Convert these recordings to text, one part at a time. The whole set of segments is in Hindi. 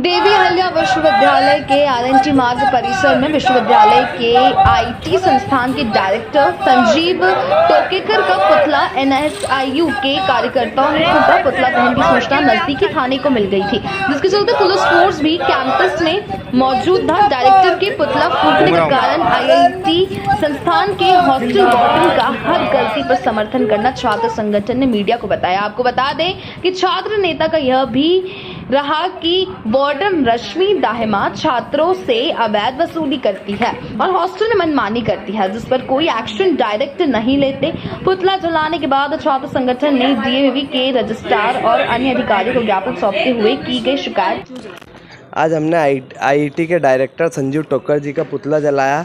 देवी अहिल्या विश्वविद्यालय के आरएनटी मार्ग परिसर में विश्वविद्यालय के आईटी संस्थान के डायरेक्टर संजीव टोकेकर का पुतला एनएसआईयू के कार्यकर्ताओं ने फूका। पुतला दहन की सूचना नजदीकी थाने को मिल गई थी, जिसके चलते पुलिस फोर्स भी कैंपस में मौजूद था। डायरेक्टर के पुतला फूटने के कारण आईआईटी संस्थान के हॉस्टल वार्डन का हर गलती पर समर्थन करना छात्र संगठन ने मीडिया को बताया। आपको बता दें कि छात्र नेता का यह भी रहा कि वार्डन रश्मि दाहिमा छात्रों से अवैध वसूली करती है और हॉस्टल में मनमानी करती है, जिस पर कोई एक्शन डायरेक्ट नहीं लेते। पुतला जलाने के बाद छात्र संगठन ने डीएवी के रजिस्ट्रार और अन्य अधिकारियों को ज्ञापन सौंपते हुए की गई शिकायत। आज हमने आईआईटी के डायरेक्टर संजीव टोकर जी का पुतला जलाया।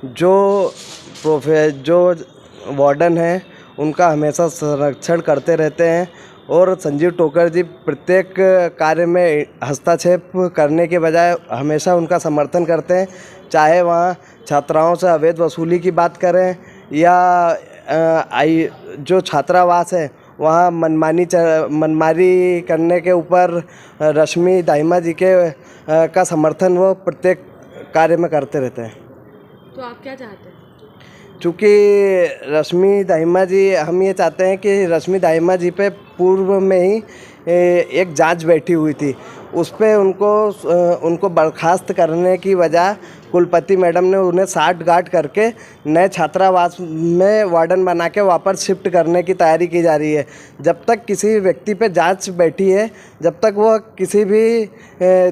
जो वार्डन हैं उनका हमेशा संरक्षण करते रहते हैं और संजीव टोकर जी प्रत्येक कार्य में हस्तक्षेप करने के बजाय हमेशा उनका समर्थन करते हैं, चाहे वहाँ छात्राओं से अवैध वसूली की बात करें या जो छात्रावास है वहाँ मनमानी करने के ऊपर रश्मि दाहिमा जी के का समर्थन वो प्रत्येक कार्य में करते रहते हैं। तो आप क्या चाहते हैं? चूँकि रश्मि दाहिमा जी, हम ये चाहते हैं कि रश्मि दाहिमा जी पे पूर्व में ही एक जांच बैठी हुई थी, उस पे उनको बर्खास्त करने की वजह कुलपति मैडम ने उन्हें साठ गांठ करके नए छात्रावास में वार्डन बना के वापस शिफ्ट करने की तैयारी की जा रही है। जब तक किसी व्यक्ति पे जांच बैठी है, जब तक वो किसी भी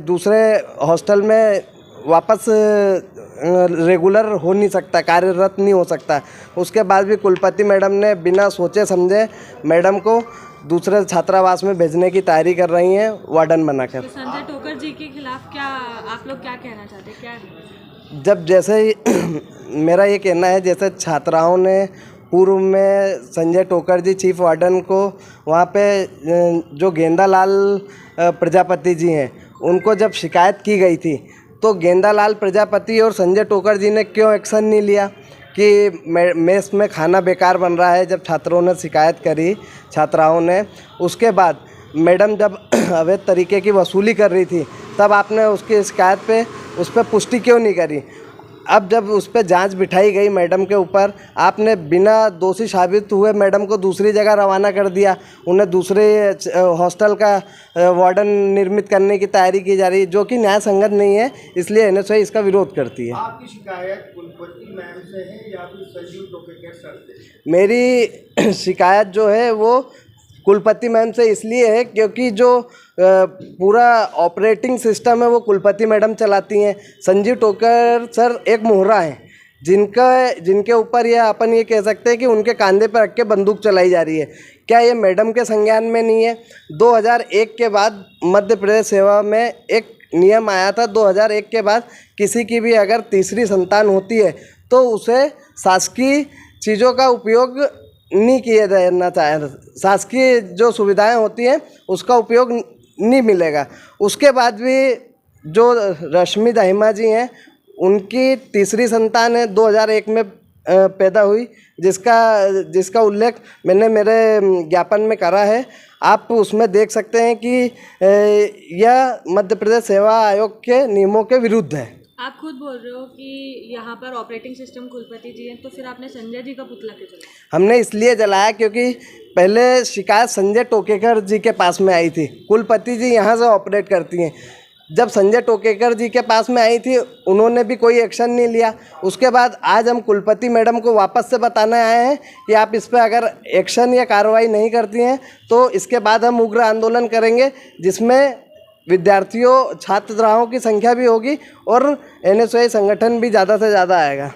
दूसरे हॉस्टल में वापस रेगुलर हो नहीं सकता, कार्यरत नहीं हो सकता। उसके बाद भी कुलपति मैडम ने बिना सोचे समझे मैडम को दूसरे छात्रावास में भेजने की तैयारी कर रही हैं वार्डन बनाकर। तो संजय टोकर जी के खिलाफ क्या आप लोग क्या कहना चाहते हैं? क्या जब जैसे ही मेरा ये कहना है, जैसे छात्राओं ने पूर्व में संजय टोकर जी चीफ वार्डन को वहाँ पे जो गेंदालाल प्रजापति जी हैं उनको जब शिकायत की गई थी, तो गेंदालाल प्रजापति और संजय टोकर जी ने क्यों एक्शन नहीं लिया कि मेस में खाना बेकार बन रहा है। जब छात्रों ने शिकायत करी, छात्राओं ने, उसके बाद मैडम जब अवैध तरीके की वसूली कर रही थी, तब आपने उसकी शिकायत पे उस पर पुष्टि क्यों नहीं करी? अब जब उस पर जांच बिठाई गई मैडम के ऊपर, आपने बिना दोषी साबित हुए मैडम को दूसरी जगह रवाना कर दिया। उन्हें दूसरे हॉस्टल का वार्डन निर्मित करने की तैयारी की जा रही है, जो कि न्याय संगत नहीं है, इसलिए एनएसआई इसका विरोध करती है। आपकी शिकायत कुलपति मैम से है या फिर संजीव टोकेकर सर से? मेरी शिकायत जो है वो कुलपति मैम से इसलिए है क्योंकि जो पूरा ऑपरेटिंग सिस्टम है वो कुलपति मैडम चलाती हैं। संजीव टोकर सर एक मोहरा हैं जिनके ऊपर ये अपन ये कह सकते हैं कि उनके कंधे पर रख के बंदूक चलाई जा रही है। क्या ये मैडम के संज्ञान में नहीं है? 2001 के बाद मध्य प्रदेश सेवा में एक नियम आया था। 2001 के बाद किसी की भी अगर तीसरी संतान होती है तो उसे शासकीय चीज़ों का उपयोग नहीं किया जाना चाहिए, शासकीय जो सुविधाएं होती हैं उसका उपयोग नहीं मिलेगा। उसके बाद भी जो रश्मि दाहिमा जी हैं उनकी तीसरी संतान है 2001 में पैदा हुई, जिसका उल्लेख मैंने मेरे ज्ञापन में करा है। आप उसमें देख सकते हैं कि यह मध्य प्रदेश सेवा आयोग के नियमों के विरुद्ध है। आप खुद बोल रहे हो कि यहाँ पर ऑपरेटिंग सिस्टम कुलपति जी हैं, तो फिर आपने संजय जी का पुतला क्यों जलाया? हमने इसलिए जलाया क्योंकि पहले शिकायत संजय टोकेकर जी के पास में आई थी। कुलपति जी यहाँ से ऑपरेट करती हैं। जब संजय टोकेकर जी के पास में आई थी उन्होंने भी कोई एक्शन नहीं लिया। उसके बाद आज हम कुलपति मैडम को वापस से बताने आए हैं कि आप इस पर अगर एक्शन या कार्रवाई नहीं करती हैं तो इसके बाद हम उग्र आंदोलन करेंगे, जिसमें विद्यार्थियों छात्राओं की संख्या भी होगी और एनएसआई संगठन भी ज़्यादा से ज़्यादा आएगा।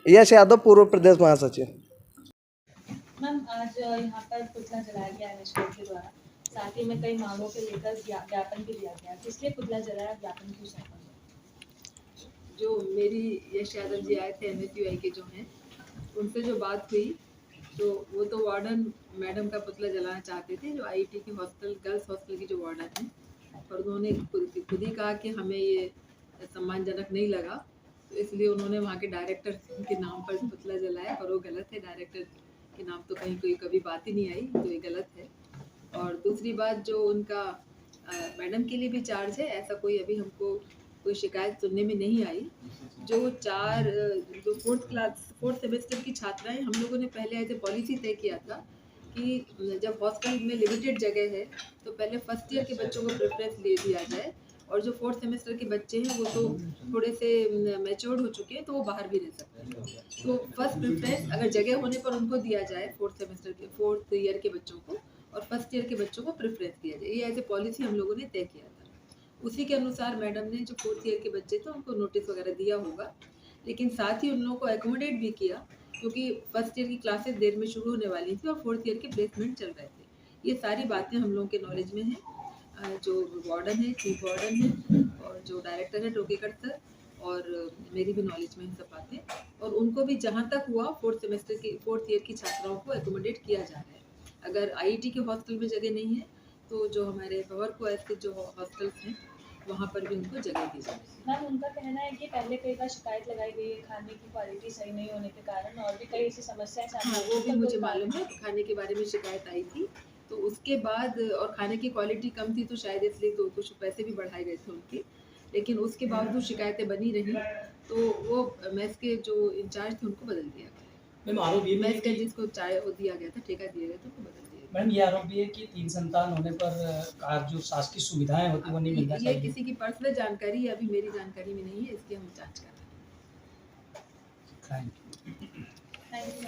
यश यादव, पूर्व प्रदेश महासचिव। मैम, आज यहाँ पर पुतला जलाया गया एनएसआई के द्वारा, साथ ही में कई मांगों के लेकर ज्ञापन भी दिया गया। किसलिए पुतला जलाया, ज्ञापन क्यों सौंपा? जो मेरी यश यादव जी आए थे एनएसयूआई के जो हैं, उनसे जो बात हुई तो वो तो वार्डन मैडम का पुतला जलाना चाहते थे, जो आईआईटी की हॉस्टल गर्ल्स हॉस्टल की जो वार्डन है, और उन्होंने खुद ही कहा कि हमें ये सम्मानजनक नहीं लगा, तो इसलिए उन्होंने वहाँ के डायरेक्टर के नाम पर पुतला जलाया, और वो गलत है। डायरेक्टर के नाम तो कहीं कोई कभी बात ही नहीं आई, तो ये गलत है। और दूसरी बात, जो उनका मैडम के लिए भी चार्ज है, ऐसा कोई अभी हमको कोई शिकायत सुनने में नहीं आई। जो जो फोर्थ सेमेस्टर की छात्राएं, हम लोगों ने पहले ऐसे पॉलिसी तय किया था कि जब हॉस्टल में लिमिटेड जगह है तो पहले फर्स्ट ईयर के बच्चों को प्रेफरेंस दे दिया जाए, और जो फोर्थ सेमेस्टर के बच्चे हैं वो तो थोड़े से मैच्योर्ड हो चुके हैं तो वो बाहर भी रह सकते हैं। तो फर्स्ट प्रेफरेंस अगर जगह होने पर उनको दिया जाए, फोर्थ ईयर के बच्चों को, और फर्स्ट ईयर के बच्चों को प्रेफरेंस दिया जाए, ये एज ए पॉलिसी हम लोगों ने तय किया था। उसी के अनुसार मैडम ने जो फोर्थ ईयर के बच्चे थे उनको नोटिस वगैरह दिया होगा, लेकिन साथ ही उन लोगों को एकोमोडेट भी किया, क्योंकि फर्स्ट ईयर की क्लासेस देर में शुरू होने वाली थी और फोर्थ ईयर के प्लेसमेंट चल रहे थे। ये सारी बातें हम लोगों के नॉलेज में हैं। जो वार्डन है, चीफ वार्डन है, और जो डायरेक्टर है टोकेकर सर, और मेरी भी नॉलेज में है सब बातें, और उनको भी जहाँ तक हुआ फोर्थ ईयर की छात्राओं को एकोमोडेट किया जा रहा है। अगर आईआईटी के हॉस्टल में जगह नहीं है तो जो हमारे भवर को ऐसे जो हॉस्टल्स हैं वहाँ पर भी उनको जगह दी जाए। मैम, उनका कहना है कि पहले कई बार शिकायत लगाई गई है खाने की क्वालिटी सही नहीं होने के कारण, और भी कई ऐसी समस्याएं सामने हाँ, आई वो हैं। भी तो मुझे कुछ मालूम है, खाने के बारे में शिकायत आई थी, तो उसके बाद और खाने की क्वालिटी कम थी तो शायद इसलिए तो कुछ पैसे भी बढ़ाए गए थे उनके, लेकिन उसके बावजूद शिकायतें बनी रही, तो वो मेस के जो इंचार्ज थे उनको बदल दिया गया। मैम आरोप ये भी है मेस का कि जिसको चाय वो दिया गया था, ठेका दिया गया था, उनको बदल दिया मैम ये आरोप भी है कि 3 संतान होने पर जो शासकीय सुविधाएं होती वो नहीं मिलना गया। ये चाहिए। किसी की पर्सनल जानकारी है, अभी मेरी जानकारी में नहीं है, इसकी हम जांच कर रहे हैं। Thank you. Thank you.